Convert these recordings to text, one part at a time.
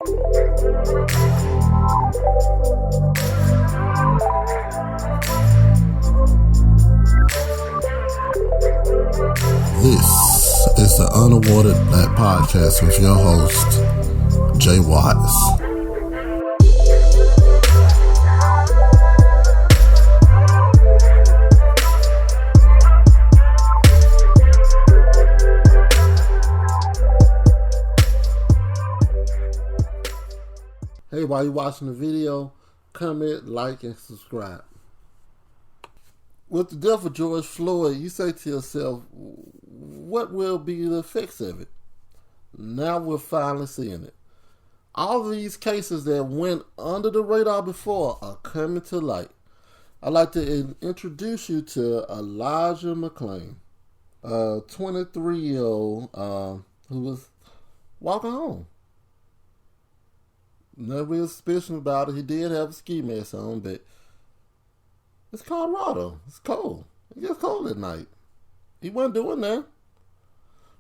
This is the Unawarded Black Podcast with your host, Jay Watts. Hey, while you're watching the video, comment, like, and subscribe. With the death of George Floyd, you say to yourself, what will be the effects of it? Now we're finally seeing it. All of these cases that went under the radar before are coming to light. I'd like to introduce you to Elijah McClain, a 23-year-old who was walking home. No real suspicion about it. He did have a ski mask on, but it's Colorado. It's cold. It gets cold at night. He wasn't doing that.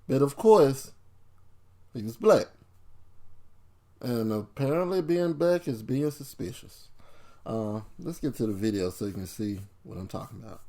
But of course, he was black. And apparently being black is being suspicious. Let's get to the video so you can see what I'm talking about.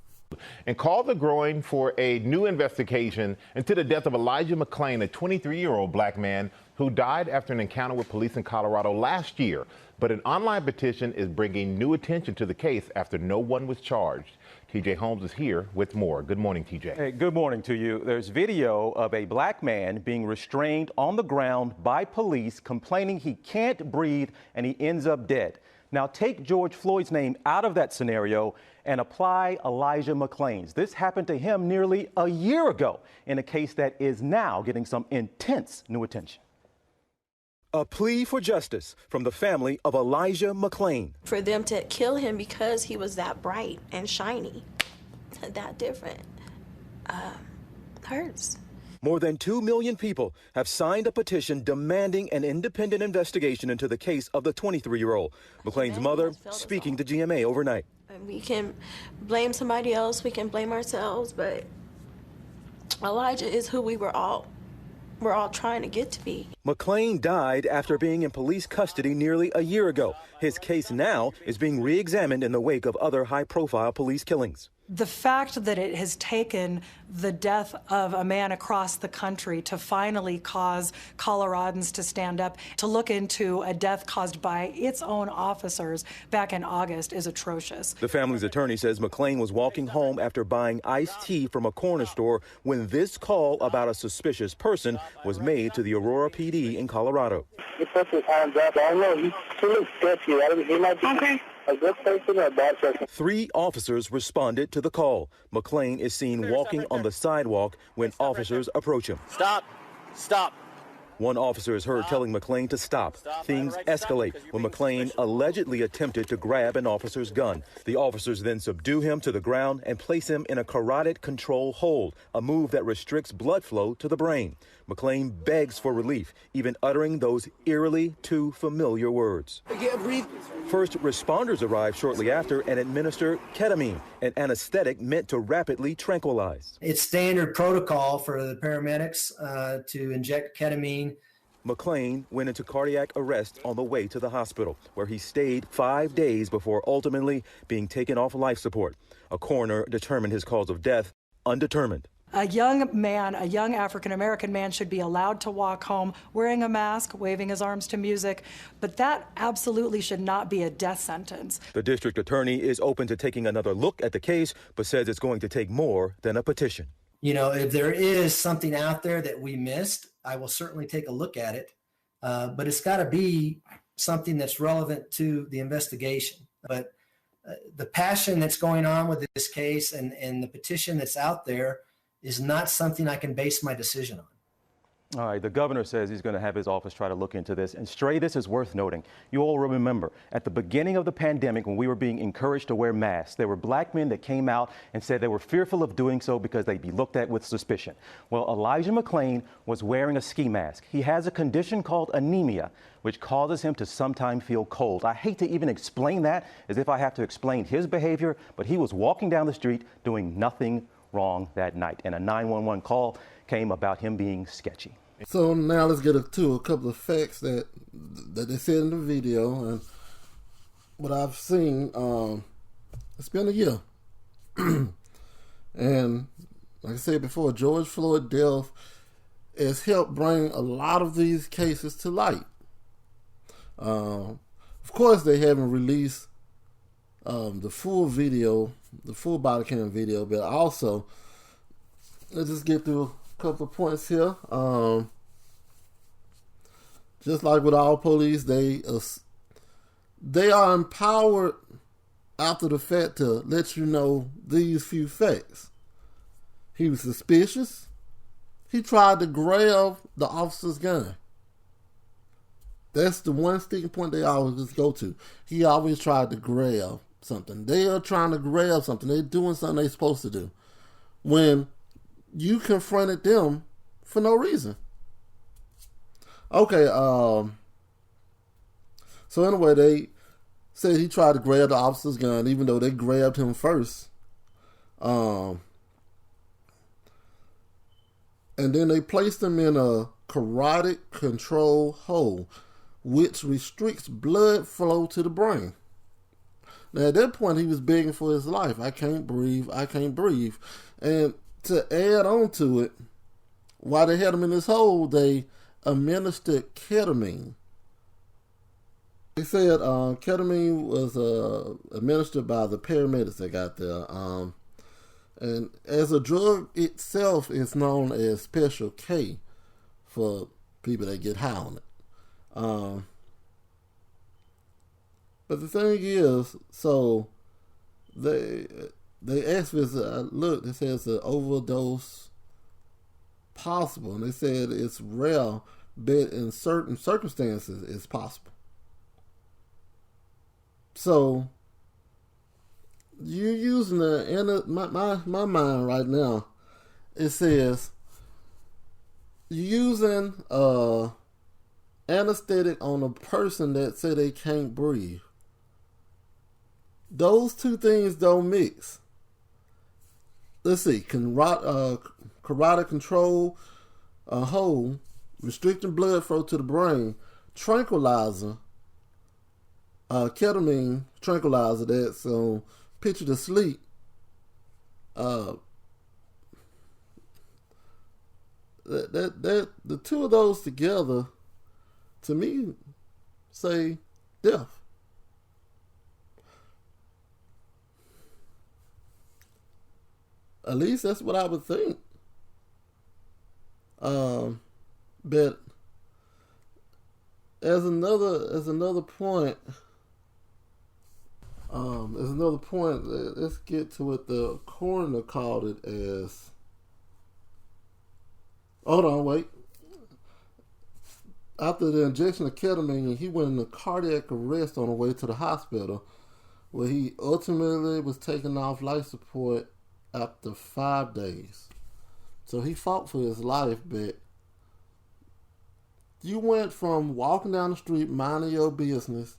And called the growing for a new investigation into the death of Elijah McClain, a 23-year-old black man who died after an encounter with police in Colorado last year. But an online petition is bringing new attention to the case after no one was charged. TJ Holmes is here with more. Good morning, TJ. Hey, good morning to you. There's video of a black man being restrained on the ground by police, complaining he can't breathe and he ends up dead. Now take George Floyd's name out of that scenario and apply Elijah McClain's. This happened to him nearly a year ago in a case that is now getting some intense new attention. A plea for justice from the family of Elijah McClain. For them to kill him because he was that bright and shiny, that different, hurts. More than 2 million people have signed a petition demanding an independent investigation into the case of the 23-year-old. McClain's mother speaking to GMA overnight. We can blame somebody else, we can blame ourselves, but Elijah is who we're all trying to get to be. McClain died after being in police custody nearly a year ago. His case now is being re-examined in the wake of other high-profile police killings. The fact that it has taken the death of a man across the country to finally cause Coloradans to stand up, to look into a death caused by its own officers back in August is atrocious. The family's attorney says McClain was walking home after buying iced tea from a corner store when this call about a suspicious person was made to the Aurora PD in Colorado. He puts his hands up. I don't know. He looks sketchy. He might be a good person or a bad person. 3 officers responded to the call. McClain is seen walking on the sidewalk when officers approach him. Stop. Stop. One officer is heard telling McClain to stop. Things escalate when McClain allegedly attempted to grab an officer's gun. The officers then subdue him to the ground and place him in a carotid control hold, a move that restricts blood flow to the brain. McClain begs for relief, even uttering those eerily too familiar words. First responders arrive shortly after and administer ketamine, an anesthetic meant to rapidly tranquilize. It's standard protocol for the paramedics to inject ketamine. McClain went into cardiac arrest on the way to the hospital, where he stayed 5 days before ultimately being taken off life support. A coroner determined his cause of death undetermined. A young man, a young African-American man, should be allowed to walk home wearing a mask, waving his arms to music, but that absolutely should not be a death sentence. The district attorney is open to taking another look at the case, but says it's going to take more than a petition. You know, if there is something out there that we missed, I will certainly take a look at it, but it's got to be something that's relevant to the investigation. But the passion that's going on with this case and the petition that's out there is not something I can base my decision on. All right, the governor says he's going to have his office try to look into this. And Stray, this is worth noting. You all remember, at the beginning of the pandemic, when we were being encouraged to wear masks, there were black men that came out and said they were fearful of doing so because they'd be looked at with suspicion. Well, Elijah McClain was wearing a ski mask. He has a condition called anemia, which causes him to sometimes feel cold. I hate to even explain that as if I have to explain his behavior, but he was walking down the street doing nothing wrong that night. And a 911 call came about him being sketchy. So now let's get to a couple of facts that they said in the video and what I've seen. It's been a year. And like I said before, George Floyd death has helped bring a lot of these cases to light. Of course, they haven't released the full video, the full body cam video, but also, let's just get through a couple of points here. Just like with all police, they are empowered after the fact to let you know these few facts. He was suspicious. He tried to grab the officer's gun. That's the one sticking point they always just go to. He always tried to grab something. They are trying to grab something. They're doing something they're supposed to do. When you confronted them for no reason. Okay, so anyway, they said he tried to grab the officer's gun, even though they grabbed him first. And then they placed him in a carotid control hold, which restricts blood flow to the brain. Now, at that point, he was begging for his life. I can't breathe. I can't breathe. And to add on to it, while they had him in this hold, they administered ketamine. They said ketamine was administered by the paramedics that got there. And as a drug itself, it's known as Special K for people that get high on it. But the thing is, so they asked us, look, it says an overdose possible. And they said it's rare, but in certain circumstances, it's possible. So you're using my mind right now. It says you're using anesthetic on a person that say they can't breathe. Those two things don't mix. Let's see, carotid control hold, restricting blood flow to the brain, tranquilizer, ketamine tranquilizer that's picture to sleep. The two of those together, to me, say death. At least that's what I would think. But as another point, let's get to what the coroner called it as. Hold on, wait. After the injection of ketamine, he went into cardiac arrest on the way to the hospital, where he ultimately was taken off life support after 5 days. So he fought for his life, but you went from walking down the street, minding your business,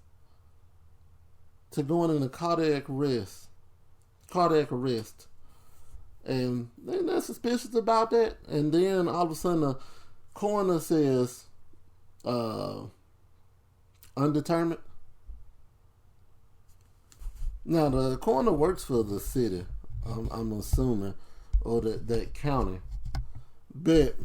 to going into cardiac arrest. And they're not suspicious about that. And then all of a sudden the coroner says, undetermined. Now the coroner works for the city, I'm assuming, or that county. But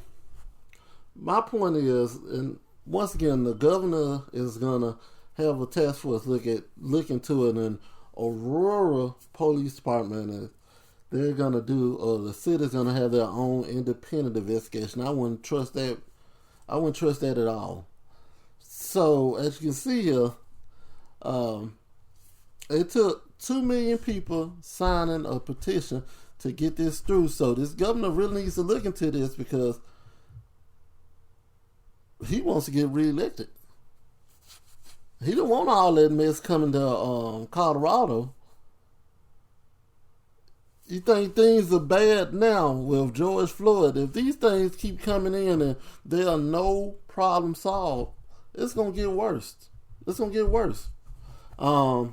my point is, and once again, the governor is gonna have a task force look into it, and Aurora Police Department, and they're gonna do, or the city's gonna have their own independent investigation. I wouldn't trust that. I wouldn't trust that at all. So as you can see here, it took 2 million people signing a petition to get this through. So this governor really needs to look into this, because he wants to get reelected. He don't want all that mess coming to Colorado. You think things are bad now with George Floyd? If these things keep coming in and there are no problem solved, it's gonna get worse. It's gonna get worse. But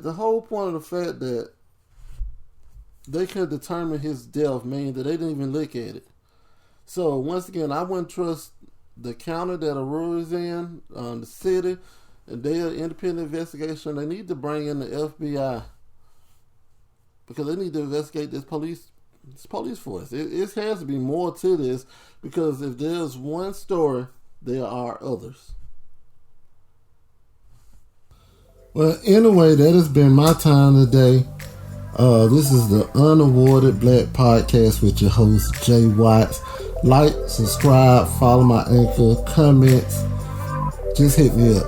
the whole point of the fact that they could determine his death means that they didn't even look at it. So once again, I wouldn't trust the county that Aurora is in, the city, and their independent investigation. They need to bring in the FBI because they need to investigate this police force. It has to be more to this, because if there's one story, there are others. Well, anyway, that has been my time today. This is the Unawarded Black Podcast with your host, Jay Watts. Like, subscribe, follow my anchor, comments. Just hit me up.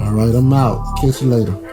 All right, I'm out. Catch you later.